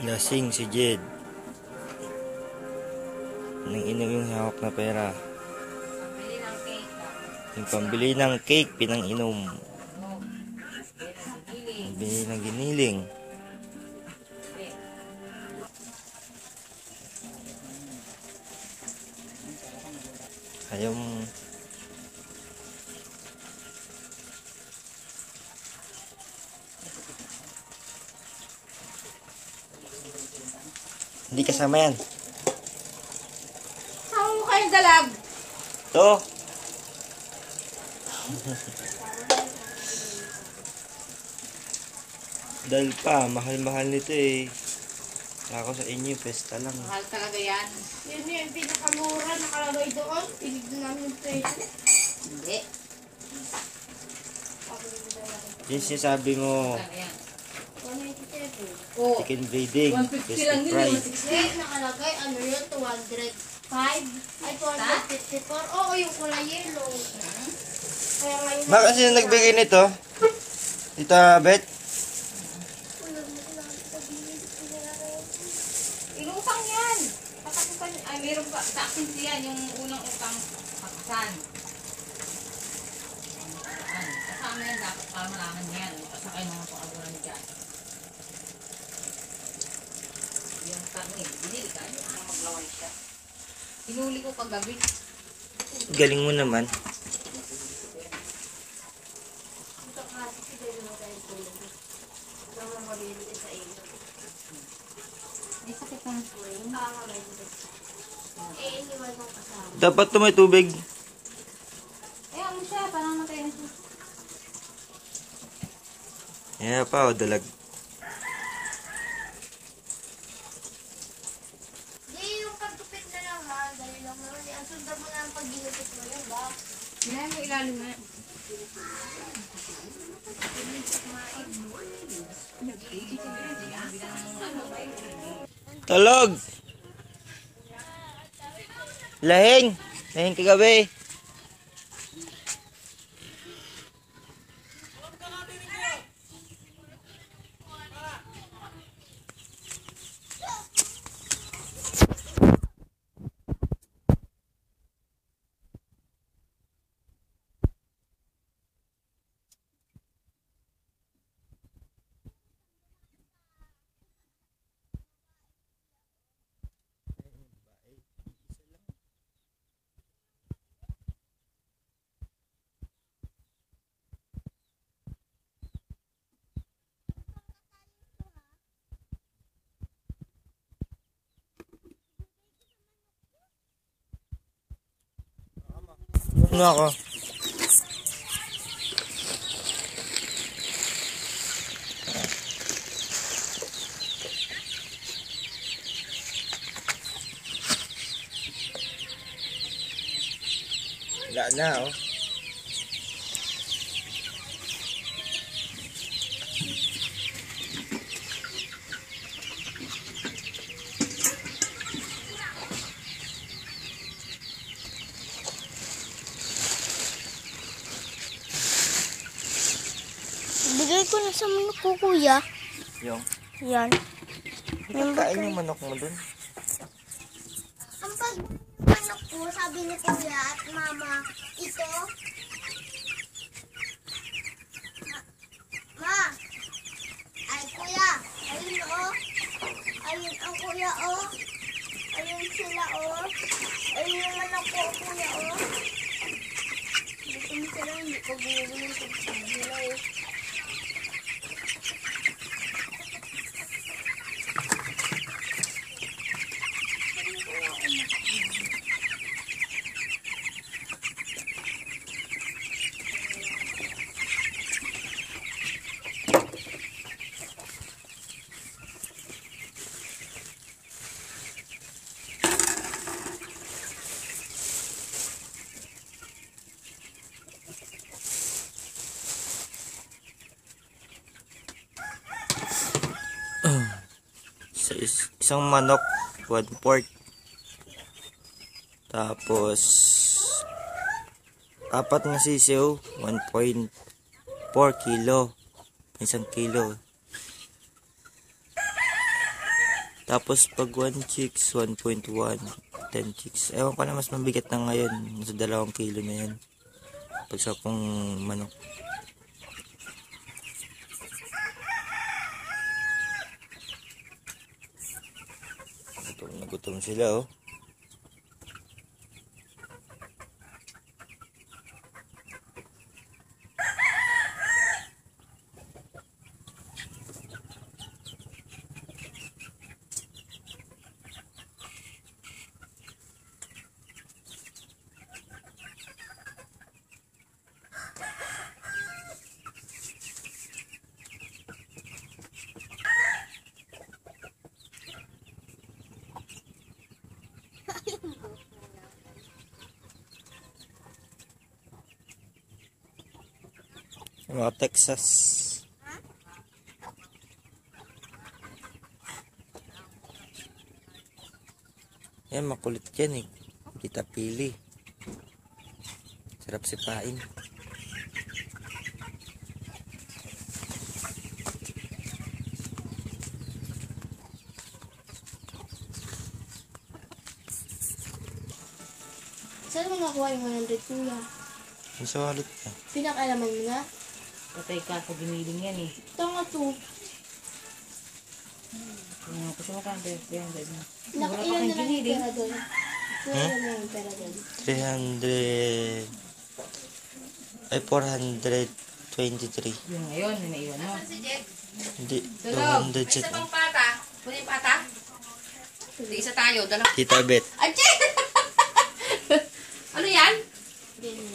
Lasing si Jed. Nang inom yung hawak na pera. Yung pambili ng cake, pinang-inom. Pambili ng giniling. Ayaw mo. Hindi kasama yan. Saan mo kayong dalag? To. Dahil pa, mahal-mahal nito eh. Ako sa inyo, pesta lang. Mahal talaga yan. Yun yung pinakamura nakalagay doon. Tinignan namin yung presyo. Hindi. Yung sinasabi mo, Talaga yan. 197. Oh. chicken breeding, 150 lang best yun, price. Hindi, nakalagay. Ano yun? 205? Ay, 254. Oo, yung kulay yellow. Kaya ngayon... Bakit sino nagbigay nito? Tita Bet? Inutang yan. Patakutan, ay meron pa, sa akin siya, yung unang utang pakasan. Kasama yan, dapat para malaman niya yan. Kasakay mga pakaburan niya. Yung tanong, binili ka, yung maglaway siya. Hinuli ko kagabi. Galing mo naman. May sakit ng spring. Eh, iniwan mo kasama. Dapat to may tubig. Eh, ano siya, parang matay na siya. Yan pa, o dalag. Di, yung pagtupit na lang ha. Dali lang naman. Ang sundan mo na ang pag-ginupit mo yun ba? Hinay mo ilalim na. Tulog! Lahing! Lahing kagabi. Ano ako? Wala na, oh. Bigay ko na sa manok ko, kuya. Yung? Yan. Kain yung manok mo dun. Ang pag-manok ko, sabi ni kuya at mama, ito. Ma! Ay, kuya! Ayun, oh! Ayun ang kuya, oh! Ayun sila, oh! Ayun yung manok ko, kuya, oh! Dito mo sila, hindi ko binili yung nila, eh. Isang manok, 1/4. Tapos 4 na sisiw, 1.4 kilo. 1 kilo. Tapos pag 1 chicks, 1.1, 10 chicks. Ewan ko na, mas mabigat na ngayon. Nasa 2 kilo na yan. Pag sa pong manok. Gutom na gutom sila, oh. Mga Texas. Yan, makulit yan eh. Kita pili. Sarap sipain. Saan mo nakuha yung 100 kuya? Ang sawalit ka. Pinakalaman mo na? Patay ka sa giniling yan eh. Tanga to. Gusto mo ka, yan. Nakailan na lang yung pera doon. Nakailan na lang yung pera doon. 300... Ay, 423. Yung ngayon, naiwan mo. Hindi, Tulog! 200 May isa pang pata. Pwede yung pata? Hindi, isa tayo. Dalawa. Tita Bet. Ajay! Ano yan? Ganyan.